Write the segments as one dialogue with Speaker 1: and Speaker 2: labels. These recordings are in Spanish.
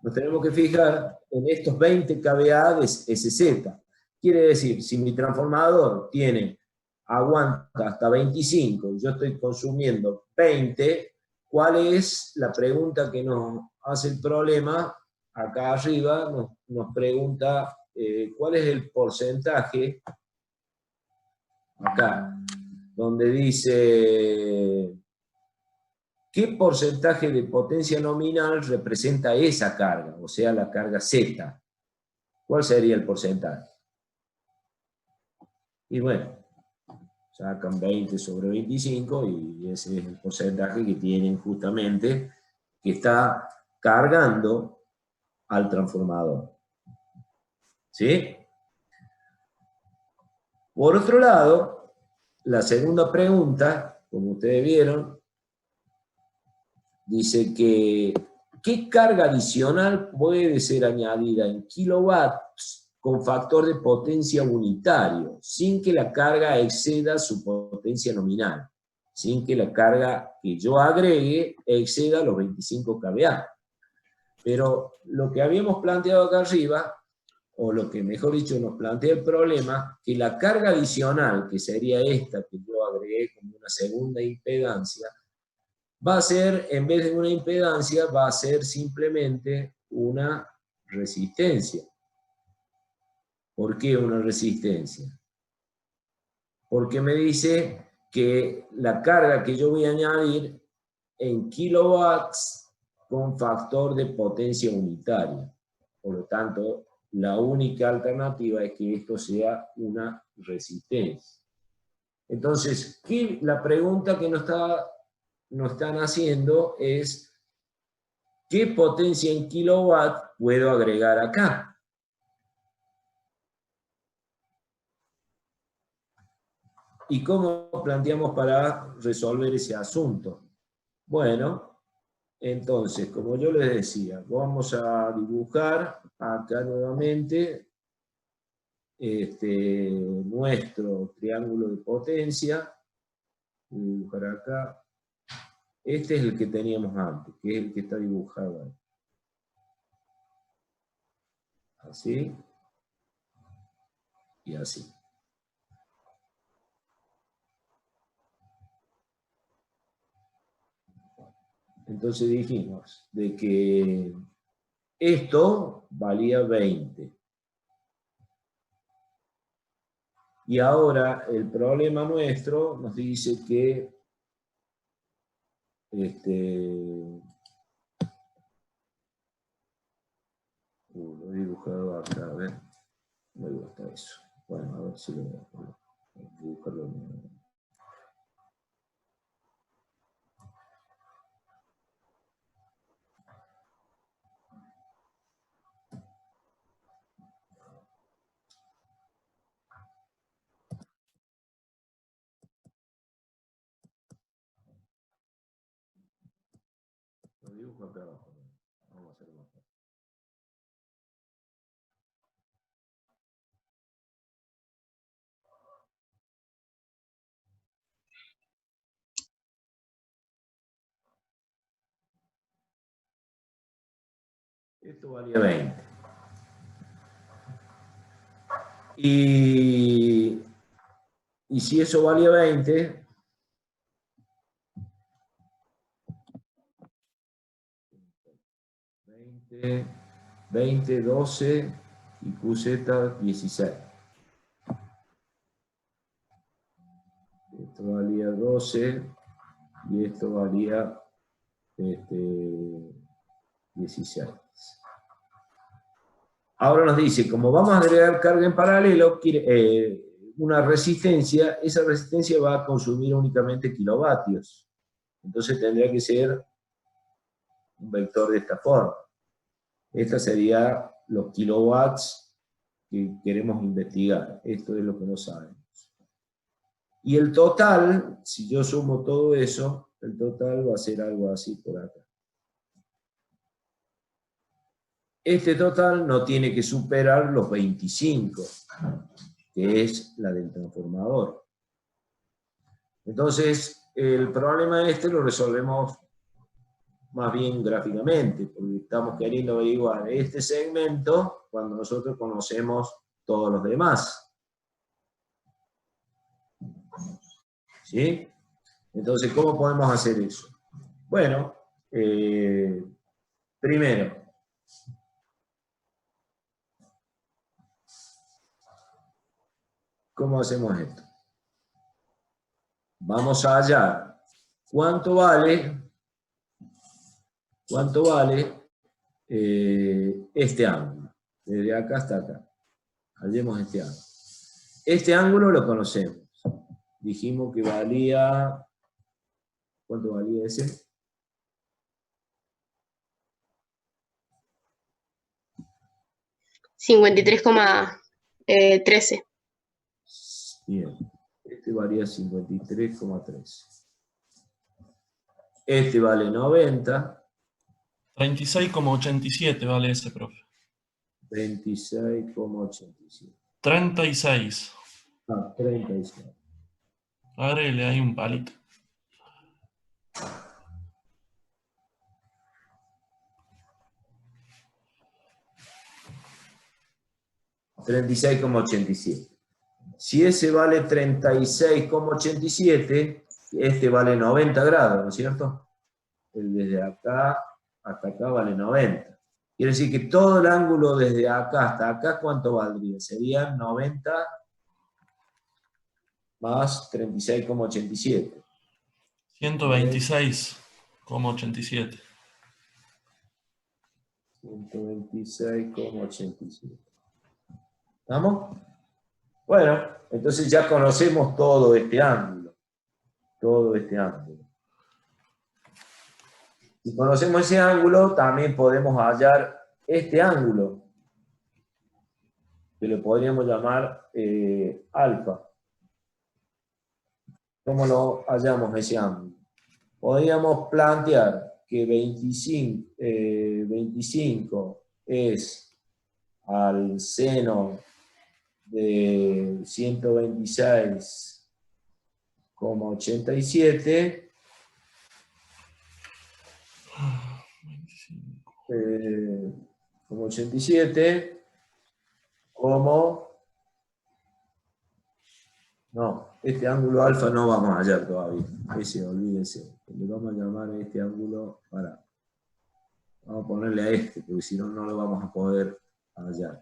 Speaker 1: nos tenemos que fijar en estos 20 kVA de SZ. Quiere decir, si mi transformador aguanta hasta 25 y yo estoy consumiendo 20, ¿cuál es la pregunta que nos hace el problema? Acá arriba nos pregunta cuál es el porcentaje, acá, donde dice qué porcentaje de potencia nominal representa esa carga, o sea, la carga Z. ¿Cuál sería el porcentaje? Y bueno, sacan 20 sobre 25 y ese es el porcentaje que tienen justamente, que está cargando al transformador. ¿Sí? Por otro lado, la segunda pregunta, como ustedes vieron, dice que ¿qué carga adicional puede ser añadida en kilowatts con factor de potencia unitario, sin que la carga exceda su potencia nominal, sin que la carga que yo agregue exceda los 25 kVA? Pero lo que habíamos planteado acá arriba, o lo que mejor dicho nos plantea el problema, que la carga adicional, que sería esta que yo agregué como una segunda impedancia, va a ser, en vez de una impedancia, va a ser simplemente una resistencia. ¿Por qué una resistencia? Porque me dice que la carga que yo voy a añadir en kilowatts con factor de potencia unitaria. Por lo tanto, la única alternativa es que esto sea una resistencia. Entonces, la pregunta que nos están haciendo es ¿qué potencia en kilowatt puedo agregar acá? ¿Y cómo planteamos para resolver ese asunto? Bueno, entonces, como yo les decía, vamos a dibujar acá nuevamente nuestro triángulo de potencia. Voy a dibujar acá. Este es el que teníamos antes, que es el que está dibujado ahí. Así y así. Entonces dijimos de que esto valía 20. Y ahora el problema nuestro nos dice que lo he dibujado acá, a ver, me gusta eso. Bueno, a ver si lo voy a dibujarlo. Lo dibujo acá abajo. Vamos a hacer más. Esto valía 20. Y si eso valía 20, $20, 12 y QZ 16. Esto valía 12 y esto valía 16. Ahora nos dice, como vamos a agregar carga en paralelo, una resistencia, esa resistencia va a consumir únicamente kilovatios. Entonces tendría que ser un vector de esta forma. Esta sería los kilowatts que queremos investigar. Esto es lo que no sabemos. Y el total, si yo sumo todo eso, el total va a ser algo así por acá. Este total no tiene que superar los 25, que es la del transformador. Entonces, el problema lo resolvemos más bien gráficamente, porque estamos queriendo averiguar este segmento cuando nosotros conocemos todos los demás. ¿Sí? Entonces, ¿cómo podemos hacer eso? Bueno, primero, ¿cómo hacemos esto? Vamos a hallar cuánto vale este ángulo, desde acá hasta acá. Hallemos este ángulo. Este ángulo lo conocemos. Dijimos que valía, ¿cuánto valía ese?
Speaker 2: 53,13.
Speaker 1: Bien, este valía 53,3. Este vale 90.
Speaker 3: 36,87 vale ese, profe.
Speaker 1: 26,87.
Speaker 3: 36.
Speaker 1: Ah, 36.
Speaker 3: Agréguele ahí un palito.
Speaker 1: $36,87. Si ese vale 36,87, este vale 90 grados, ¿no es cierto? Desde acá hasta acá vale 90. Quiere decir que todo el ángulo desde acá hasta acá, ¿cuánto valdría? Serían 90 más 36,87.
Speaker 3: 126,87.
Speaker 1: 126,87. ¿Estamos? Bueno, entonces ya conocemos todo este ángulo. Todo este ángulo. Si conocemos ese ángulo, también podemos hallar este ángulo, que lo podríamos llamar alfa. ¿Cómo lo hallamos ese ángulo? Podríamos plantear que 25 es al seno de 126,87 como 87, como... No, este ángulo alfa no vamos a hallar todavía. Ese, olvídense. Le vamos a llamar a este ángulo para... Vamos a ponerle a este, porque si no, no lo vamos a poder hallar.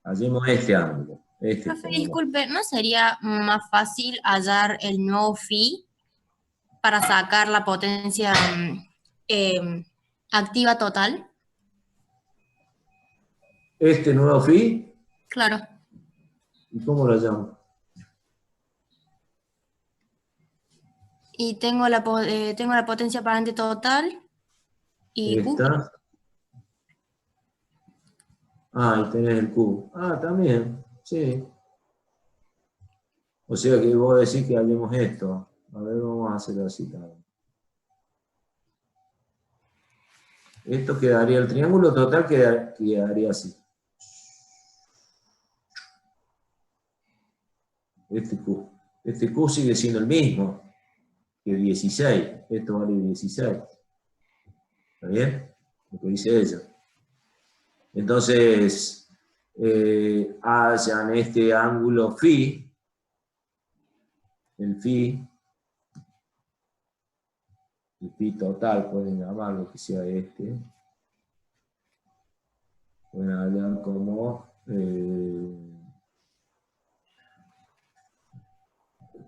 Speaker 1: Hallemos este ángulo. Este,
Speaker 4: Profe, disculpe, ¿no sería más fácil hallar el nuevo phi para sacar la potencia activa total?
Speaker 1: ¿Este nuevo phi?
Speaker 4: Claro.
Speaker 1: ¿Y cómo lo llamo?
Speaker 4: Y tengo la potencia aparente total y Q.
Speaker 1: Esta. Ah, y tenés el Q. Ah, también, sí. O sea que vos decís que hallemos esto. A ver, vamos a hacerlo así también. Esto quedaría, el triángulo total quedaría así. Este Q sigue siendo el mismo que 16. Esto vale 16. ¿Está bien? Lo que dice ella. Entonces, hallan este ángulo phi, el phi total, pueden llamarlo que sea este. Pueden hallar como...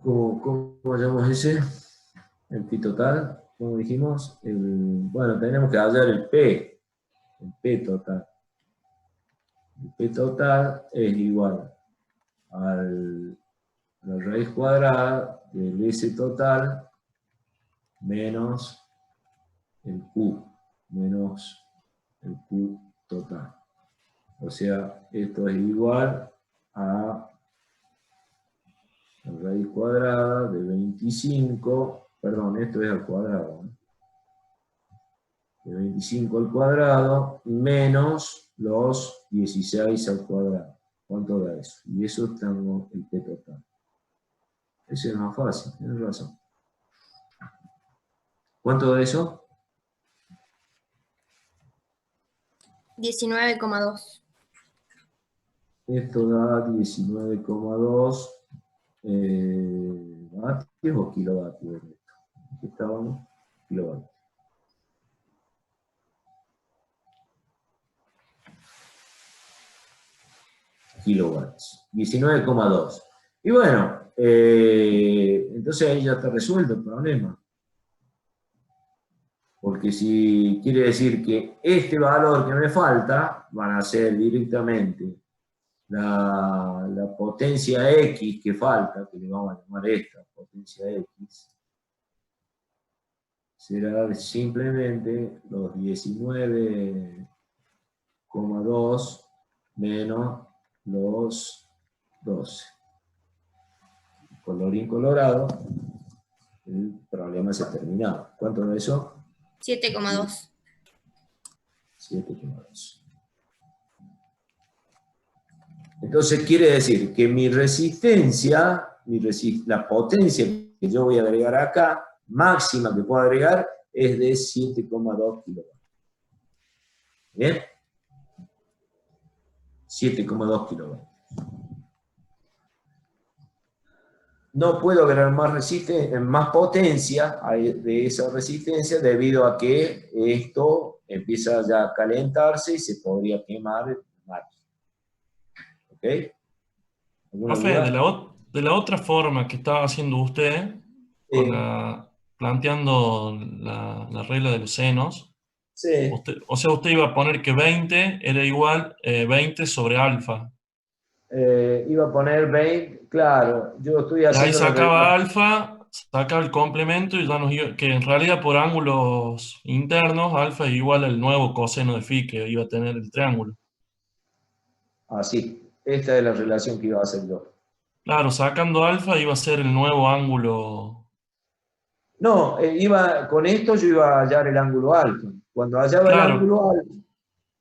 Speaker 1: ¿Cómo llamamos ese? El pi total, como dijimos. Bueno, tenemos que hallar el P total. El P total es igual a la raíz cuadrada del S total menos el Q total. O sea, esto es igual a la raíz cuadrada de 25, perdón, esto es al cuadrado, ¿no? De 25 al cuadrado menos los 16 al cuadrado. ¿Cuánto da eso? Y eso tengo el P total. Eso es más fácil, tienes razón. ¿Cuánto da eso?
Speaker 4: 19,2.
Speaker 1: Esto da 19,2 vatios o kilovatios. Aquí estábamos, kilovatios. Kilowatts, 19,2. Y bueno, entonces ahí ya está resuelto el problema. Porque si quiere decir que este valor que me falta van a ser directamente la potencia X que falta, que le vamos a llamar esta potencia X, será simplemente los 19,2 menos los 12. Colorín colorado, el problema se ha terminado. ¿Cuánto es eso?
Speaker 4: 7,2.
Speaker 1: 7,2. Entonces quiere decir que mi resistencia, la potencia que yo voy a agregar acá, máxima que puedo agregar, es de 7,2 kilowatts. ¿Bien? 7,2 kilowatts. No puedo agregar más potencia de esa resistencia debido a que esto empieza ya a calentarse y se podría quemar el máquina. ¿Ok? ¿Alguna
Speaker 3: Profe,
Speaker 1: duda?
Speaker 3: de la otra forma que estaba haciendo usted, planteando la regla de los senos,
Speaker 1: Sí.
Speaker 3: o sea, usted iba a poner que 20 era igual 20 sobre alfa.
Speaker 1: Iba a poner 20, claro, yo estoy
Speaker 3: Y ahí
Speaker 1: haciendo la
Speaker 3: sacaba
Speaker 1: regla.
Speaker 3: alfa, sacaba el complemento y ya que en realidad por ángulos internos, alfa es igual al nuevo coseno de phi que iba a tener el triángulo.
Speaker 1: Así, esta es la relación que iba a hacer yo.
Speaker 3: Claro, sacando alfa iba a ser el nuevo ángulo.
Speaker 1: No, con esto yo iba a hallar el ángulo alfa. Cuando
Speaker 3: Claro,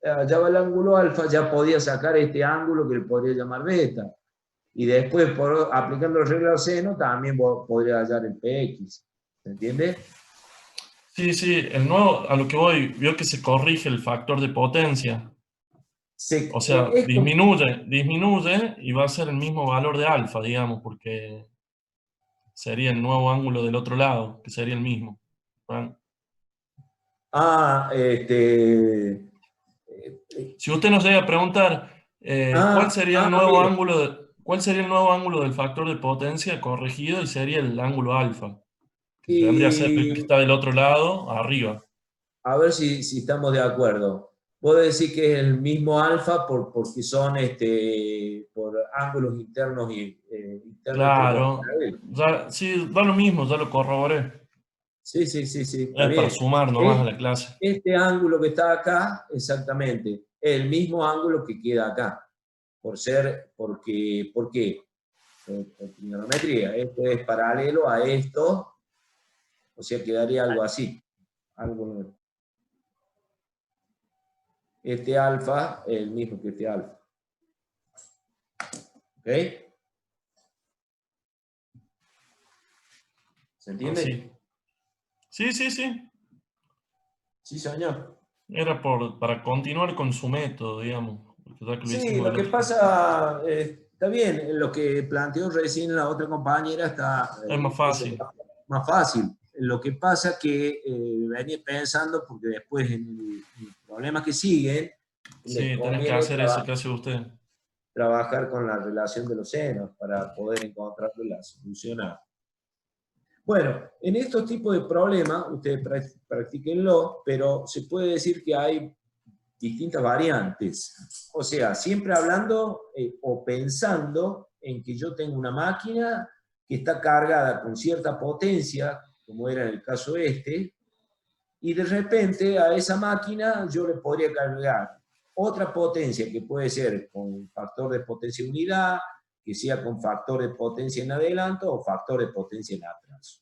Speaker 1: hallaba el ángulo alfa, ya podía sacar este ángulo que le podría llamar beta. Y después, aplicando el regla de seno, también podría hallar el PX. ¿Se entiende?
Speaker 3: sí, sí, el nuevo, a lo que voy, vio que se corrige el factor de potencia. O sea,
Speaker 1: Esto,
Speaker 3: disminuye y va a ser el mismo valor de alfa, digamos, porque sería el nuevo ángulo del otro lado, que sería el mismo. ¿Verdad?
Speaker 1: este,
Speaker 3: Si usted nos llega a preguntar cuál sería el nuevo
Speaker 1: mire,
Speaker 3: ángulo cuál sería el nuevo ángulo del factor de potencia corregido, y sería el ángulo alfa, que vendría a ser el que
Speaker 1: y
Speaker 3: está del otro lado, arriba.
Speaker 1: a ver si estamos de acuerdo. Puedo decir que es el mismo alfa porque son por ángulos internos y
Speaker 3: Claro,
Speaker 1: interproporcionales.
Speaker 3: sí, da lo mismo, ya lo corroboré.
Speaker 1: Sí, sí, sí, sí, está
Speaker 3: Es para
Speaker 1: bien.
Speaker 3: sumar nomás a la clase.
Speaker 1: Este ángulo que está acá, exactamente, es el mismo ángulo que queda acá. ¿Por qué? Por trigonometría. Esto es paralelo a esto, o sea, quedaría algo así. Este alfa es el mismo que este alfa. ¿Ok? ¿Se entiende?
Speaker 3: Así. Sí, sí, sí.
Speaker 1: Sí, señor.
Speaker 3: Era para continuar con su método, digamos, ya que lo
Speaker 1: Sí,
Speaker 3: hicimos
Speaker 1: lo
Speaker 3: del
Speaker 1: que
Speaker 3: otro.
Speaker 1: pasa, está bien, lo que planteó recién la otra compañera
Speaker 3: Es más
Speaker 1: es
Speaker 3: fácil.
Speaker 1: más fácil. Lo que pasa que venía pensando, porque después en el problema que siguen, les
Speaker 3: Sí, tenés que
Speaker 1: conviene
Speaker 3: hacer eso que hace usted.
Speaker 1: trabajar con la relación de los senos para poder encontrar la solución a. Bueno, en estos tipos de problemas, ustedes practíquenlo, pero se puede decir que hay distintas variantes. O sea, siempre hablando o pensando en que yo tengo una máquina que está cargada con cierta potencia, como era en el caso y de repente a esa máquina yo le podría cargar otra potencia que puede ser con factor de potencia unidad, que sea con factor de potencia en adelanto o factor de potencia en atraso.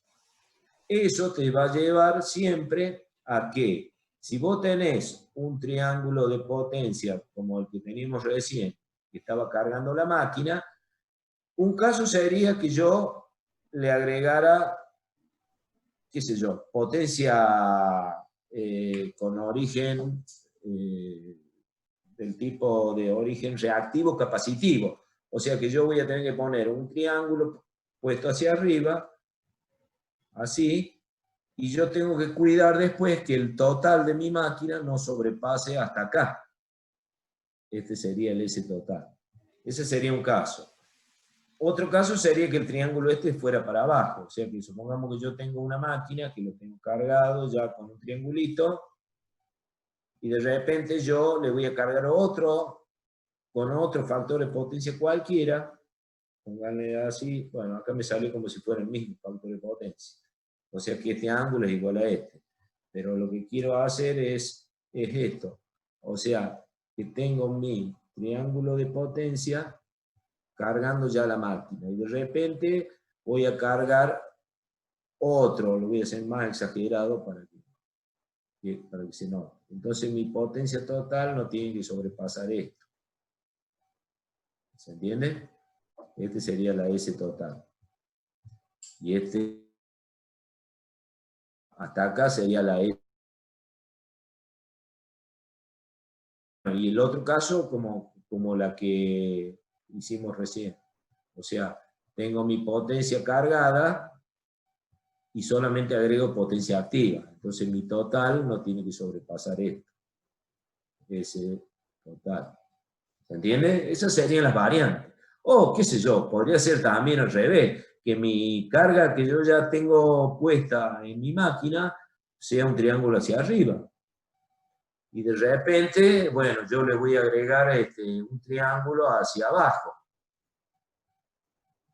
Speaker 1: Eso te va a llevar siempre a que si vos tenés un triángulo de potencia como el que teníamos recién, que estaba cargando la máquina, un caso sería que yo le agregara, qué sé yo, potencia con origen del tipo de origen reactivo capacitivo. O sea que yo voy a tener que poner un triángulo puesto hacia arriba, así, y yo tengo que cuidar después que el total de mi máquina no sobrepase hasta acá. Este sería el S total. Ese sería un caso. Otro caso sería que el triángulo este fuera para abajo. O sea que supongamos que yo tengo una máquina que lo tengo cargado ya con un triangulito, y de repente yo le voy a cargar otro, con otro factor de potencia cualquiera, pónganle así, bueno, acá me sale como si fuera el mismo factor de potencia. O sea que este ángulo es igual a este. Pero lo que quiero hacer es esto. O sea, que tengo mi triángulo de potencia cargando ya la máquina. Y de repente voy a cargar otro, lo voy a hacer más exagerado para que se note. Entonces mi potencia total no tiene que sobrepasar esto. ¿Se entiende? Este sería la S total. Y este, hasta acá sería la S. Y el otro caso, como la que hicimos recién. O sea, tengo mi potencia cargada y solamente agrego potencia activa. Entonces mi total no tiene que sobrepasar esto. Ese total. ¿Se entiende? Esas serían las variantes. O, qué sé yo, podría ser también al revés, que mi carga que yo ya tengo puesta en mi máquina sea un triángulo hacia arriba. Y de repente, bueno, yo le voy a agregar un triángulo hacia abajo.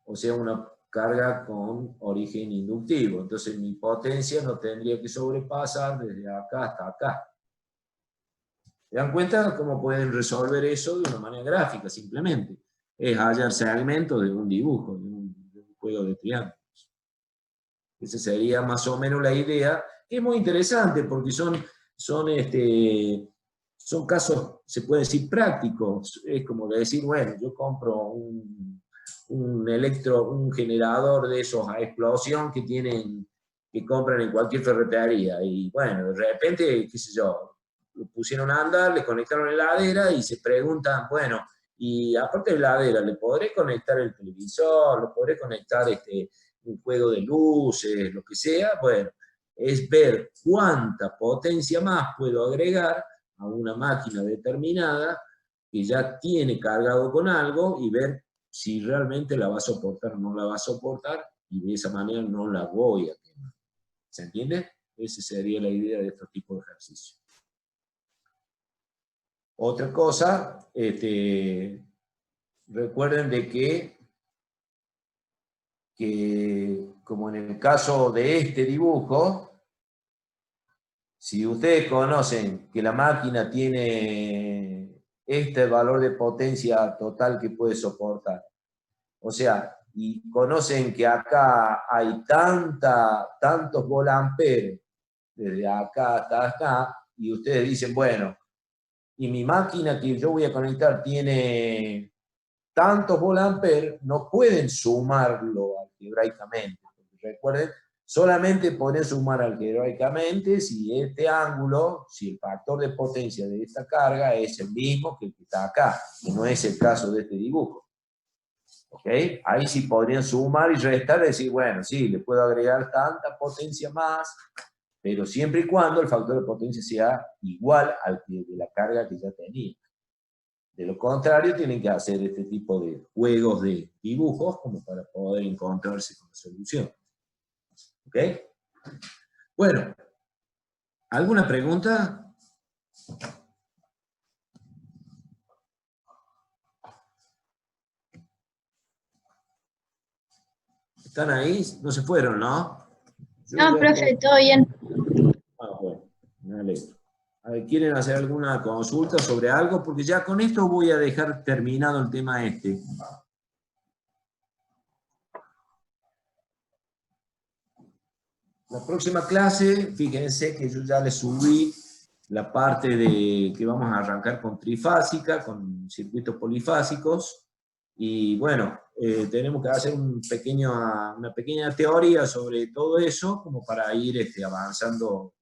Speaker 1: O sea, una carga con origen inductivo. Entonces mi potencia no tendría que sobrepasar desde acá hasta acá. ¿Se dan cuenta cómo pueden resolver eso de una manera gráfica? Simplemente es hallar segmentos de un dibujo, de un juego de triángulos. Esa sería más o menos la idea, que es muy interesante porque son casos, se puede decir, prácticos. Es como decir, bueno, yo compro un generador de esos a explosión que compran en cualquier ferretería. Y bueno, de repente, qué sé yo, lo pusieron a andar, le conectaron la heladera y se preguntan, bueno, y aparte de la heladera, ¿le podré conectar el televisor? ¿Le podré conectar un juego de luces? Lo que sea. Bueno, es ver cuánta potencia más puedo agregar a una máquina determinada que ya tiene cargado con algo y ver si realmente la va a soportar o no la va a soportar, y de esa manera no la voy a quemar. ¿Se entiende? Esa sería la idea de estos tipos de ejercicios. Otra cosa, recuerden de que como en el caso de este dibujo, si ustedes conocen que la máquina tiene este valor de potencia total que puede soportar, o sea, y conocen que acá hay tantos volamperes, desde acá hasta acá, y ustedes dicen, bueno, y mi máquina que yo voy a conectar tiene tantos volamperes, no pueden sumarlo algebraicamente. Recuerden, solamente pueden sumar algebraicamente si este ángulo, si el factor de potencia de esta carga es el mismo que el que está acá, que no es el caso de este dibujo. ¿Ok? Ahí sí podrían sumar y restar y decir, bueno, sí, le puedo agregar tanta potencia más, pero siempre y cuando el factor de potencia sea igual al de la carga que ya tenía. De lo contrario, tienen que hacer este tipo de juegos de dibujos como para poder encontrarse con la solución. ¿Ok? Bueno, ¿alguna pregunta? ¿Están ahí? No se fueron, ¿no?
Speaker 2: No, profe, todo bien.
Speaker 1: Ah, bueno, me alegro. A ver, ¿quieren hacer alguna consulta sobre algo? Porque ya con esto voy a dejar terminado el tema este. La próxima clase, fíjense que yo ya les subí la parte de que vamos a arrancar con trifásica, con circuitos polifásicos, y bueno, tenemos que hacer una pequeña teoría sobre todo eso, como para ir avanzando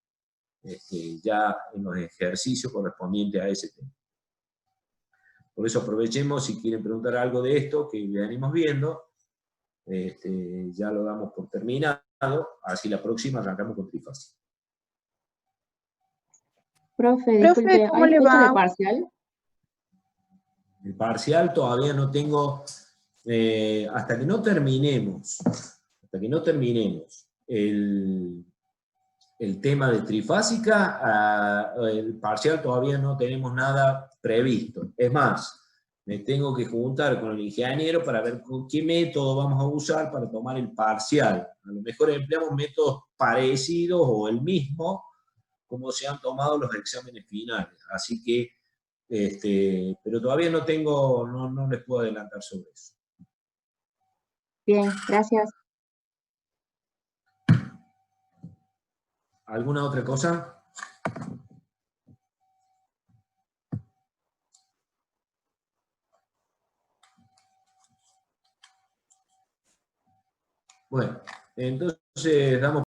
Speaker 1: ya en los ejercicios correspondientes a ese tema. Por eso aprovechemos, si quieren preguntar algo de esto, que venimos viendo, ya lo damos por terminado, así la próxima arrancamos con trifásica.
Speaker 5: Profe, disculpe,
Speaker 2: ¿cómo
Speaker 5: ¿hay
Speaker 2: le
Speaker 5: fecha
Speaker 2: va?
Speaker 5: de parcial?
Speaker 1: El parcial todavía no tengo, hasta que no terminemos el tema de trifásica, el parcial todavía no tenemos nada previsto. Es más, me tengo que juntar con el ingeniero para ver con qué método vamos a usar para tomar el parcial. A lo mejor empleamos métodos parecidos o el mismo, como se han tomado los exámenes finales. Así que, pero todavía no tengo, no les puedo adelantar sobre eso.
Speaker 5: Bien, gracias.
Speaker 1: ¿Alguna otra cosa? Bueno, entonces damos